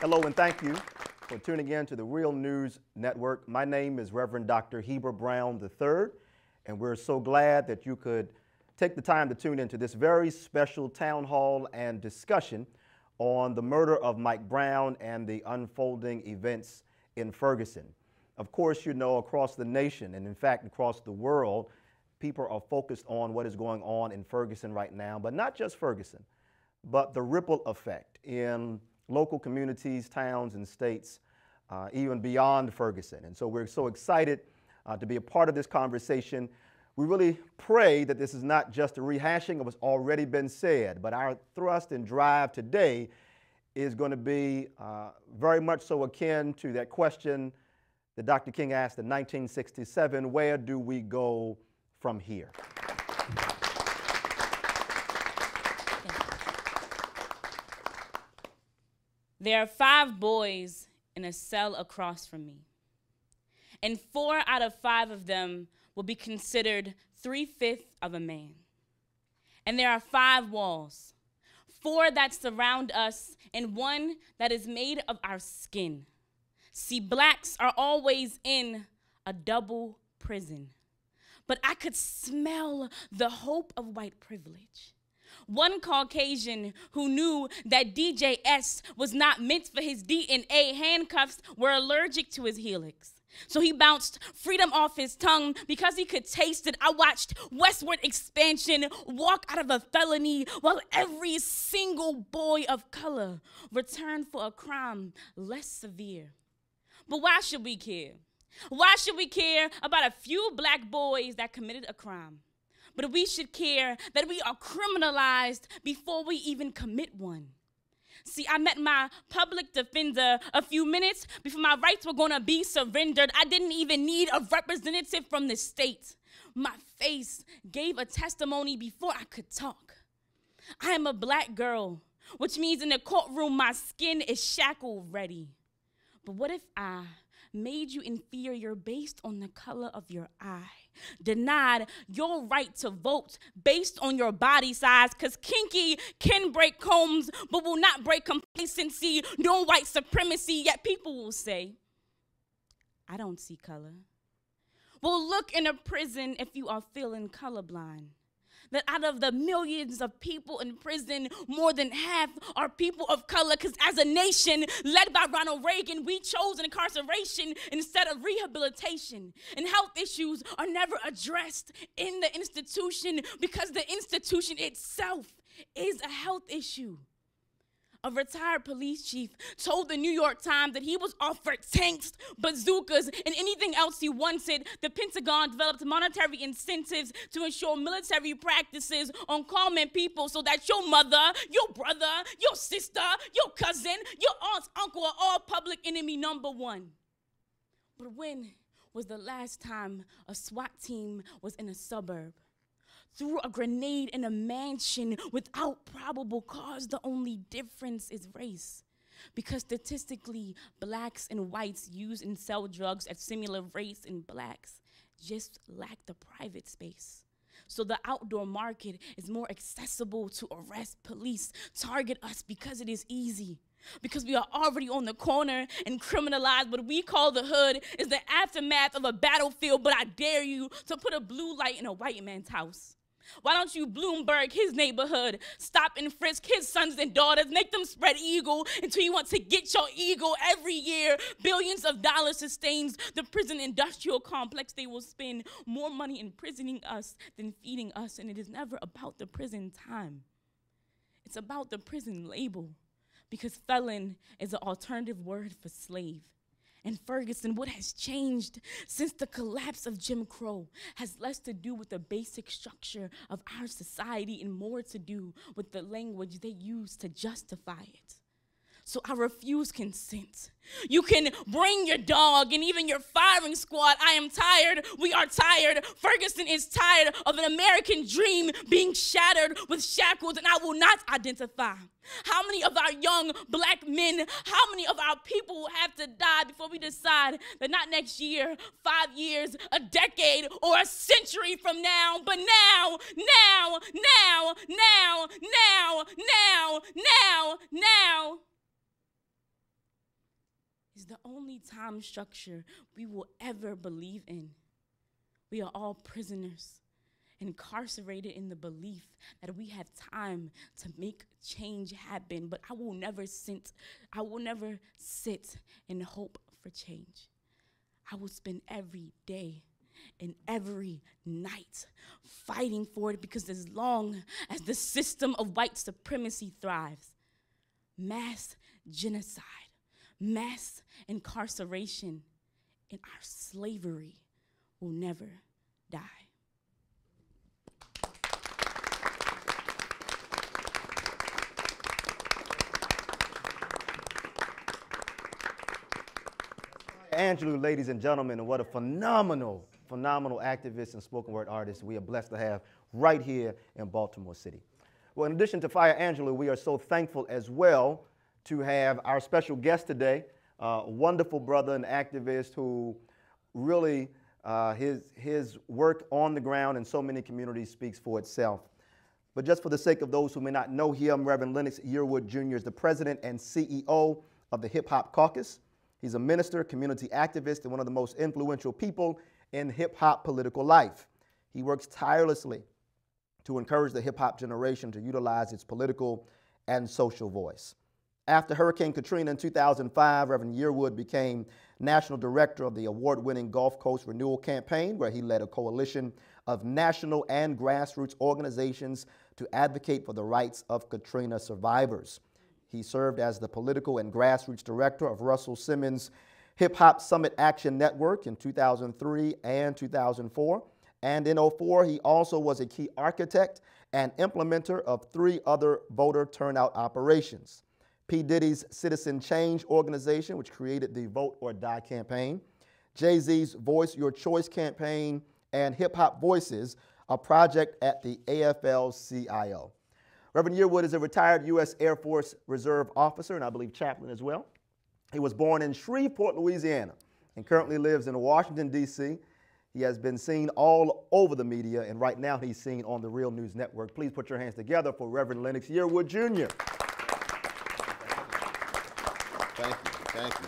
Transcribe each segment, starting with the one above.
Hello and thank you for tuning in to the Real News Network. My name is Reverend Dr. Heber Brown III, and we're so glad that you could take the time to tune into this very special town hall and discussion on the murder of Mike Brown and the unfolding events in Ferguson. Of course, you know, across the nation and in fact across the world, people are focused on what is going on in Ferguson right now, but not just Ferguson, but the ripple effect in local communities, towns, and states, even beyond Ferguson. And so we're so excited to be a part of this conversation. We really pray that this is not just a rehashing of what's already been said, but our thrust and drive today is going to be very much so akin to that question that Dr. King asked in 1967, where do we go from here? There are 5 boys in a cell across from me, and 4 out of 5 of them will be considered 3/5 of a man. And there are 5 walls, 4 that surround us and 1 that is made of our skin. See, blacks are always in a double prison, but I could smell the hope of white privilege. One Caucasian who knew that DJS was not meant for his DNA handcuffs were allergic to his helix. So he bounced freedom off his tongue because he could taste it. I watched westward expansion walk out of a felony while every single boy of color returned for a crime less severe. But why should we care? Why should we care about a few black boys that committed a crime? But we should care that we are criminalized before we even commit one. See, I met my public defender a few minutes before my rights were going to be surrendered. I didn't even need a representative from the state. My face gave a testimony before I could talk. I am a black girl, which means in the courtroom my skin is shackle ready. But what if I made you inferior based on the color of your eye, denied your right to vote based on your body size, because kinky can break combs but will not break complacency, no white supremacy, yet people will say, I don't see color. Well, look in a prison if you are feeling colorblind. That out of the millions of people in prison, more than half are people of color, because as a nation led by Ronald Reagan, we chose incarceration instead of rehabilitation. And health issues are never addressed in the institution because the institution itself is a health issue. A retired police chief told the New York Times that he was offered tanks, bazookas, and anything else he wanted. The Pentagon developed monetary incentives to ensure military practices on common people so that your mother, your brother, your sister, your cousin, your aunt, uncle are all public enemy number 1. But when was the last time a SWAT team was in a suburb? Threw a grenade in a mansion without probable cause? The only difference is race. Because statistically, blacks and whites use and sell drugs at similar rates, and blacks just lack the private space. So the outdoor market is more accessible to arrest, police, target us because it is easy. Because we are already on the corner and criminalized. What we call the hood is the aftermath of a battlefield, but I dare you to put a blue light in a white man's house. Why don't you Bloomberg his neighborhood, stop and frisk his sons and daughters, make them spread eagle until you want to get your ego every year. Billions of dollars sustains the prison industrial complex. They will spend more money imprisoning us than feeding us, and it is never about the prison time. It's about the prison label, because felon is an alternative word for slave. And Ferguson, what has changed since the collapse of Jim Crow has less to do with the basic structure of our society and more to do with the language they use to justify it. So I refuse consent. You can bring your dog and even your firing squad. I am tired. We are tired. Ferguson is tired of an American dream being shattered with shackles, and I will not identify. How many of our young black men, how many of our people will have to die before we decide that not next year, 5 years, a decade, or a century from now, but now, now, now, now, now, now, now, now, only time structure we will ever believe in. We are all prisoners, incarcerated in the belief that we have time to make change happen, but I will never sit and hope for change. I will spend every day and every night fighting for it, because as long as the system of white supremacy thrives, mass genocide, mass incarceration, and our slavery will never die. Angelou, ladies and gentlemen, and what a phenomenal activist and spoken word artist we are blessed to have right here in Baltimore City. Well, in addition to Fire Angelou, we are so thankful as well to have our special guest today, a wonderful brother and activist who really, his work on the ground in so many communities speaks for itself. But just for the sake of those who may not know him, Reverend Lennox Yearwood Jr. is the president and CEO of the Hip Hop Caucus. He's a minister, community activist, and one of the most influential people in hip-hop political life. He works tirelessly to encourage the hip-hop generation to utilize its political and social voice. After Hurricane Katrina in 2005, Reverend Yearwood became national director of the award-winning Gulf Coast Renewal Campaign, where he led a coalition of national and grassroots organizations to advocate for the rights of Katrina survivors. He served as the political and grassroots director of Russell Simmons' Hip Hop Summit Action Network in 2003 and 2004. And in 2004, he also was a key architect and implementer of 3 other voter turnout operations: P. Diddy's Citizen Change organization, which created the Vote or Die campaign, Jay-Z's Voice Your Choice campaign, and Hip Hop Voices, a project at the AFL-CIO. Reverend Yearwood is a retired U.S. Air Force Reserve officer and I believe chaplain as well. He was born in Shreveport, Louisiana, and currently lives in Washington, D.C. He has been seen all over the media, and right now he's seen on the Real News Network. Please put your hands together for Reverend Lennox Yearwood Jr. Thank you.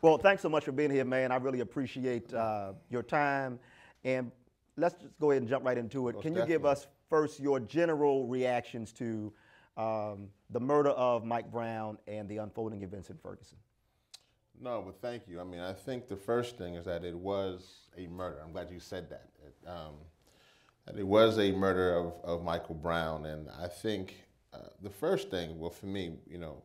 Well, thanks so much for being here, man. I really appreciate your time. And let's just go ahead and jump right into it. Can you give us first your general reactions to the murder of Mike Brown and the unfolding events in Ferguson? No, but thank you. I mean, I think the first thing is that it was a murder. I'm glad you said that. That it was a murder of Michael Brown. And I think the first thing, well, for me, you know,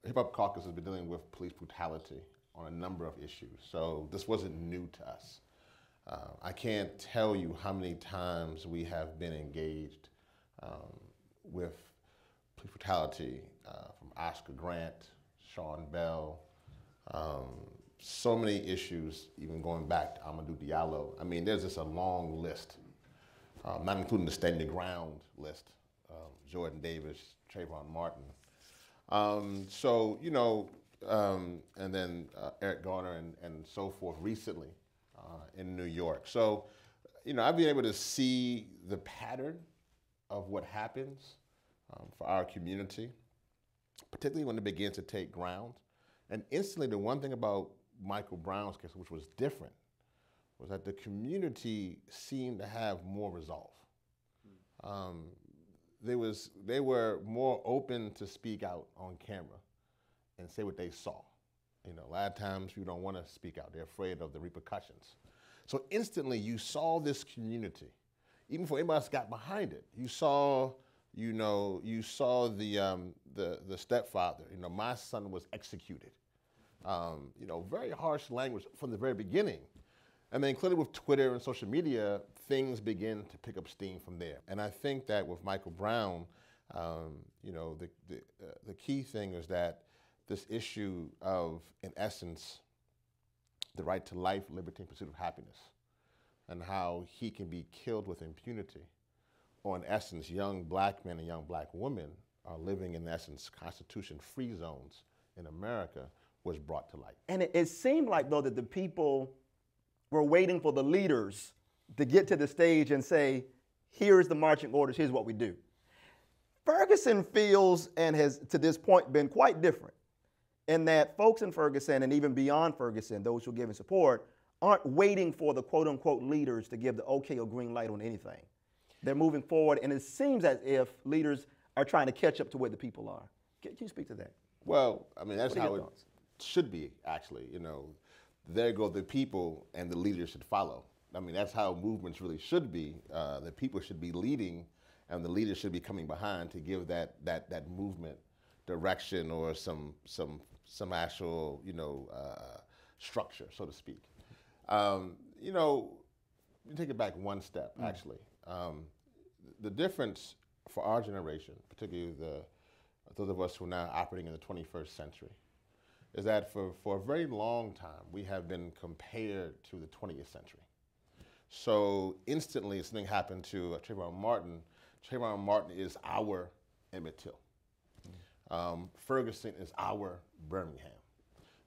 Hip Hop Caucus has been dealing with police brutality on a number of issues. So this wasn't new to us. I can't tell you how many times we have been engaged with police brutality from Oscar Grant, Sean Bell, so many issues, even going back to Amadou Diallo. I mean, there's just a long list, not including the Stand Your Ground list, Jordan Davis, Trayvon Martin. So, you know, and then Eric Garner and so forth recently in New York. So, you know, I've been able to see the pattern of what happens for our community, particularly when it begins to take ground. And instantly, the one thing about Michael Brown's case, which was different, was that the community seemed to have more resolve. They were more open to speak out on camera and say what they saw. You know, a lot of times you don't want to speak out. They're afraid of the repercussions. So instantly you saw this community, even before anybody else got behind it. You saw, you know, the stepfather. You know, my son was executed. You know, very harsh language from the very beginning. And then clearly with Twitter and social media, things begin to pick up steam from there. And I think that with Michael Brown, you know, the key thing is that this issue of, in essence, the right to life, liberty, and pursuit of happiness, and how he can be killed with impunity, or in essence, young black men and young black women are living in essence constitution-free zones in America, was brought to light. And it seemed like, though, that the people were waiting for the leaders to get to the stage and say, here's the marching orders, here's what we do. Ferguson feels, and has to this point been quite different. and that folks in Ferguson and even beyond Ferguson, those who are giving support, aren't waiting for the quote unquote leaders to give the okay or green light on anything. They're moving forward, and it seems as if leaders are trying to catch up to where the people are. Can you speak to that? Well, I mean, that's how it should be, actually. You know, there go the people, and the leaders should follow. I mean, that's how movements really should be. The people should be leading, and the leaders should be coming behind to give that movement direction or some actual, you know, structure, so to speak. You know, you take it back one step, actually. The difference for our generation, particularly those of us who are now operating in the 21st century, is that for a very long time, we have been compared to the 20th century. So instantly, something happened to Trayvon Martin. Trayvon Martin is our Emmett Till. Ferguson is our Birmingham.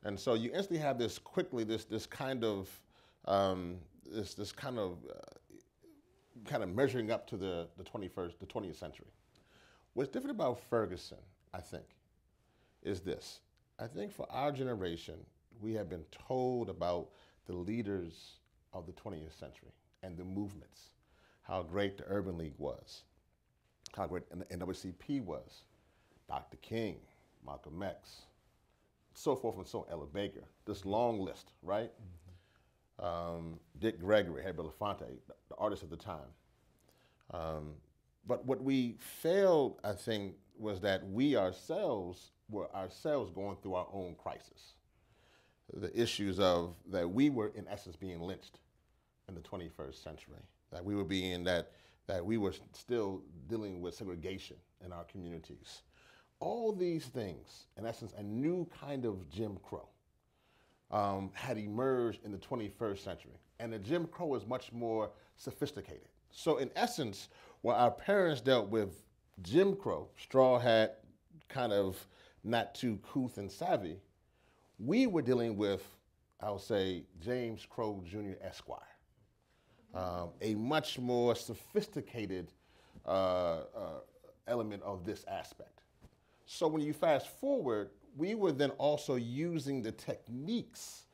And so you instantly have this quickly, this kind of measuring up to the 20th century. What's different about Ferguson, I think, is this. I think for our generation, we have been told about the leaders of the 20th century and the movements, how great the Urban League was, how great the NAACP was, Dr. King, Malcolm X, so forth and so on, Ella Baker, this long list, right? Dick Gregory, Heber Brown III, the artists at the time. But what we failed, I think, was that we ourselves were going through our own crisis. The issues of that we were, in essence, being lynched in the 21st century, that we were that we were still dealing with segregation in our communities. All these things, in essence, a new kind of Jim Crow had emerged in the 21st century. And the Jim Crow is much more sophisticated. So in essence, while our parents dealt with Jim Crow, straw hat, kind of not too couth and savvy, we were dealing with, I would say, James Crow Jr. Esquire, a much more sophisticated element of this aspect. So when you fast forward, we were then also using the techniques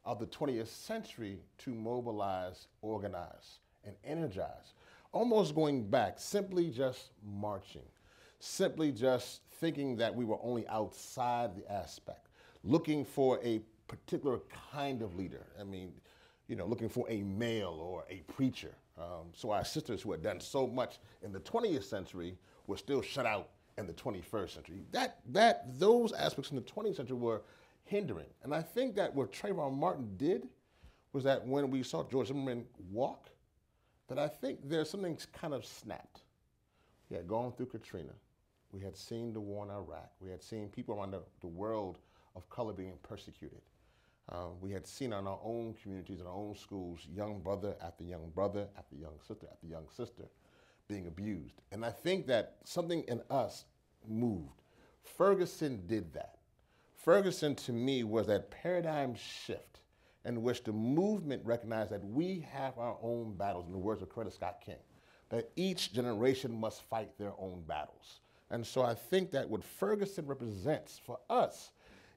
of the 20th century to mobilize, organize, and energize. Almost going back, simply just marching, simply just thinking that we were only outside the aspect, looking for a particular kind of leader. I mean, you know, looking for a male or a preacher. So our sisters who had done so much in the 20th century were still shut out in the 21st century. Those aspects in the 20th century were hindering. And I think that what Trayvon Martin did was that when we saw George Zimmerman walk, that I think there's something kind of snapped. We had gone through Katrina. We had seen the war in Iraq. We had seen people around the world of color being persecuted. We had seen in our own communities, in our own schools, young brother after young brother after young sister being abused. And I think that something in us moved. Ferguson did that. Ferguson, to me, was that paradigm shift in which the movement recognized that we have our own battles, in the words of Coretta Scott King, that each generation must fight their own battles. And so I think that what Ferguson represents for us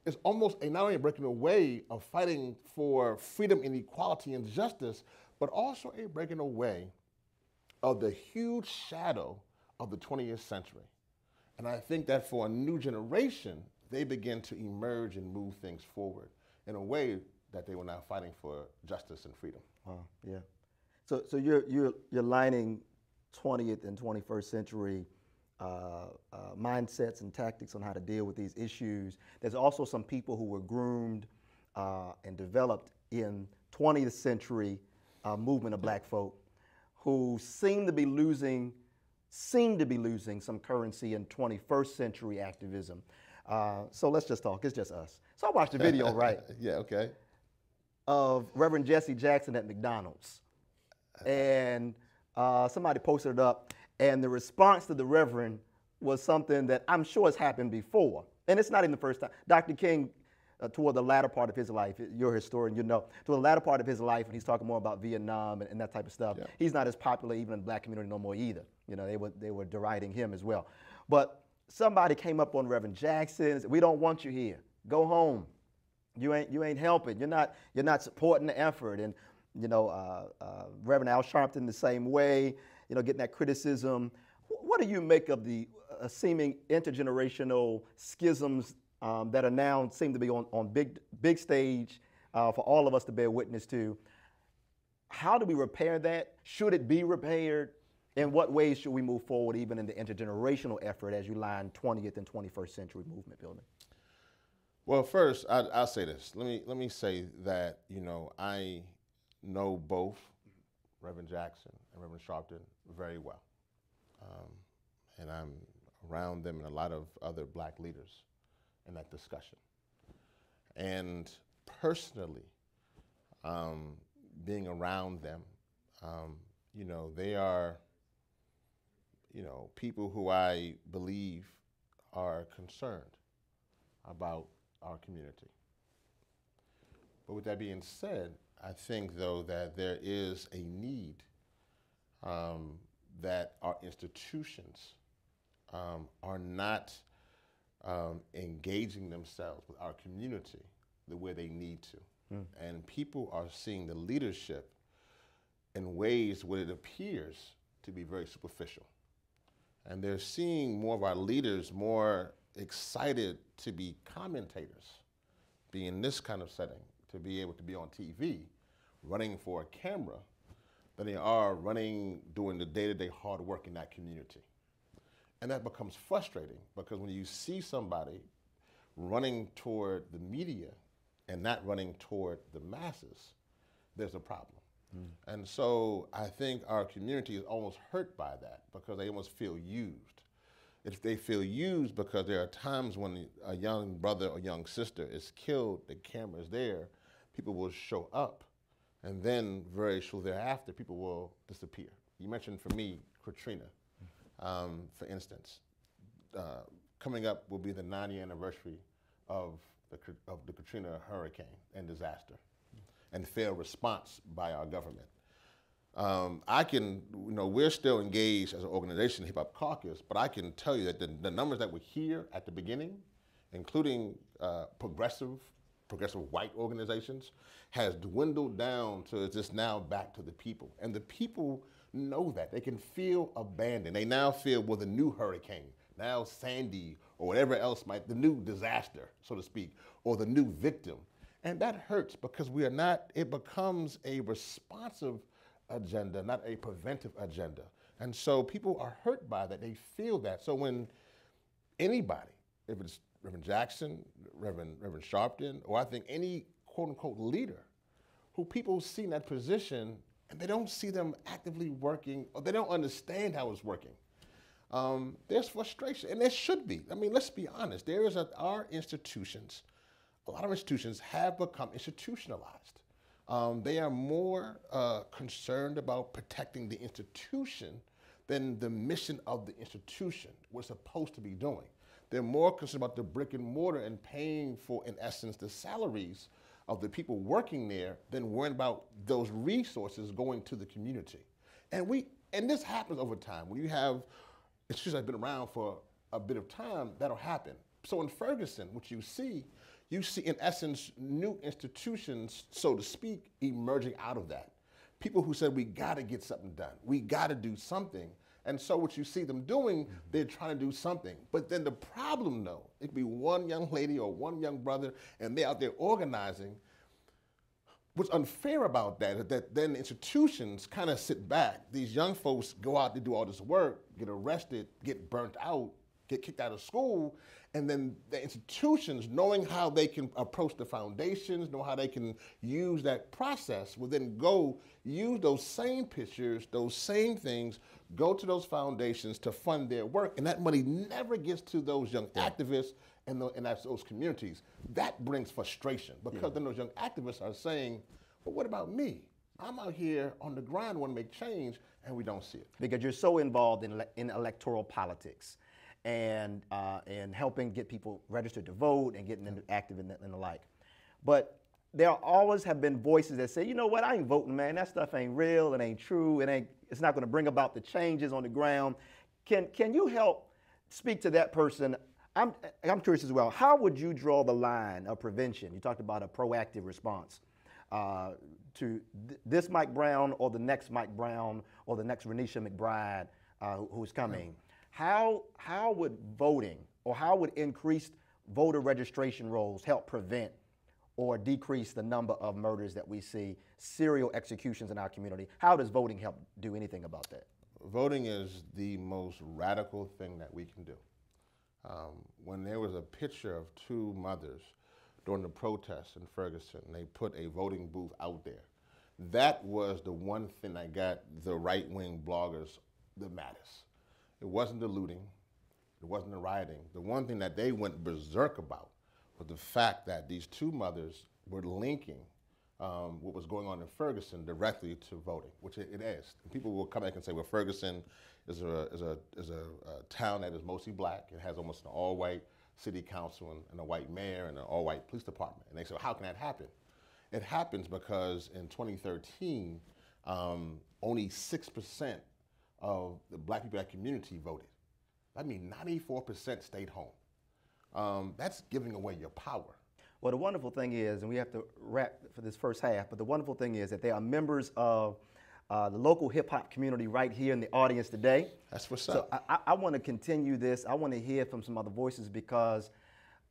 is almost not only a breaking away of fighting for freedom and equality and justice, but also a breaking away of the huge shadow of the 20th century. And I think that for a new generation, they begin to emerge and move things forward in a way that they were now fighting for justice and freedom. Yeah. So you're lining 20th and 21st century mindsets and tactics on how to deal with these issues. There's also some people who were groomed and developed in 20th century movement of black folk who seem to be losing some currency in 21st century activism. So let's just talk, it's just us. So I watched the video, right? Yeah, okay. Of Reverend Jesse Jackson at McDonald's. And somebody posted it up, and the response to the Reverend was something that I'm sure has happened before. And it's not even the first time. Dr. King, toward the latter part of his life, you're a historian, you know, toward the latter part of his life, and he's talking more about Vietnam and that type of stuff, yeah. He's not as popular even in the black community no more either. You know, they were deriding him as well. But somebody came up on Reverend Jackson and said, "We don't want you here. go home. You ain't helping. You're not supporting the effort. And Reverend Al Sharpton the same way. Getting that criticism. What do you make of the seeming intergenerational schisms that are now seem to be on big stage for all of us to bear witness to? How do we repair that? Should it be repaired? In what ways should we move forward, even in the intergenerational effort as you line 20th and 21st century movement building? Well, first, I'll say this. Let me say that I know both Reverend Jackson and Reverend Sharpton very well, and I'm around them and a lot of other black leaders in that discussion. And personally, being around them, they are, people who I believe are concerned about our community. But with that being said, I think, though, that there is a need that our institutions are not engaging themselves with our community the way they need to. And people are seeing the leadership in ways where it appears to be very superficial. And they're seeing more of our leaders more excited to be commentators, be in this kind of setting, to be able to be on TV, running for a camera, than they are doing the day-to-day hard work in that community. And that becomes frustrating, because when you see somebody running toward the media and not running toward the masses, there's a problem. And so I think our community is almost hurt by that, because they almost feel used. If they feel used because there are times when a young brother or young sister is killed, the camera is there, people will show up, and then very shortly thereafter, people will disappear. You mentioned, for me, Katrina, for instance. Coming up will be the 90th anniversary of the Katrina hurricane and disaster, and failed response by our government. We're still engaged as an organization, Hip Hop Caucus, but I can tell you that the numbers that were here at the beginning, including progressive white organizations, has dwindled down to just now back to the people. And the people know that. They can feel abandoned. They now feel, well, the new hurricane, now Sandy, or whatever else the new disaster, so to speak, or the new victim. And that hurts, because it becomes a responsive agenda, not a preventive agenda. And so people are hurt by that. They feel that. So when anybody, if it's Reverend Jackson, Reverend Sharpton, or I think any quote-unquote leader, who people see in that position and they don't see them actively working, or they don't understand how it's working, there's frustration, and there should be. I mean, let's be honest. Our institutions, a lot of institutions have become institutionalized. They are more concerned about protecting the institution than the mission of the institution, what it's supposed to be doing. They're more concerned about the brick and mortar and paying for, in essence, the salaries of the people working there than worrying about those resources going to the community. And this happens over time. When you have institutions that have been around for a bit of time, that'll happen. So in Ferguson, what you see, in essence, new institutions, so to speak, emerging out of that. People who said, we gotta get something done. We gotta do something. And so what you see them doing, they're trying to do something. But then the problem, though, it could be one young lady or one young brother, and they're out there organizing. What's unfair about that is that then institutions kind of sit back. These young folks go out to do all this work, get arrested, get burnt out, get kicked out of school, and then the institutions, knowing how they can approach the foundations, know how they can use that process, will then go use those same pictures, those same things, go to those foundations to fund their work, and that money never gets to those young activists and that's those communities. That brings frustration, because then those young activists are saying, well, what about me? I'm out here on the grind, want to make change, and we don't see it. Because you're so involved in electoral politics and helping get people registered to vote and getting them active and the like. But there always have been voices that say, you know what, I ain't voting, man. That stuff ain't real, it ain't true, it's not going to bring about the changes on the ground. Can you help speak to that person? I'm curious as well. How would you draw the line of prevention? You talked about a proactive response to this Mike Brown or the next Mike Brown or the next Renisha McBride who's coming. How would voting or how would increased voter registration rolls help prevent or decrease the number of murders that we see, serial executions in our community? How does voting help do anything about that? Voting is the most radical thing that we can do. When there was a picture of two mothers during the protests in Ferguson, they put a voting booth out there. That was the one thing that got the right-wing bloggers the maddest. It wasn't the looting, it wasn't the rioting. The one thing that they went berserk about was the fact that these two mothers were linking what was going on in Ferguson directly to voting, which it is. And people will come back and say, well, Ferguson is a town that is mostly black. It has almost an all-white city council and a white mayor and an all-white police department. And they say, well, how can that happen? It happens because in 2013, only 6% of the black people in that community voted. That means 94% stayed home. That's giving away your power. Well, the wonderful thing is, and we have to wrap for this first half, but the wonderful thing is that there are members of the local hip-hop community right here in the audience today. That's what's up. So I want to continue this. I want to hear from some other voices because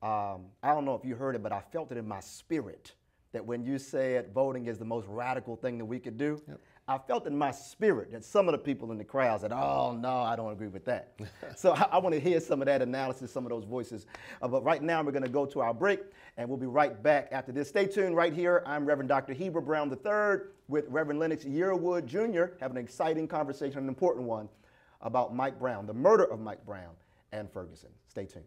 I don't know if you heard it, but I felt it in my spirit that when you said voting is the most radical thing that we could do, yep. I felt in my spirit that some of the people in the crowd said, oh, no, I don't agree with that. So I want to hear some of that analysis, some of those voices. But right now, we're going to go to our break, and we'll be right back after this. Stay tuned right here. I'm Reverend Dr. Heber Brown III with Reverend Lennox Yearwood Jr. having an exciting conversation, an important one, about Mike Brown, the murder of Mike Brown and Ferguson. Stay tuned.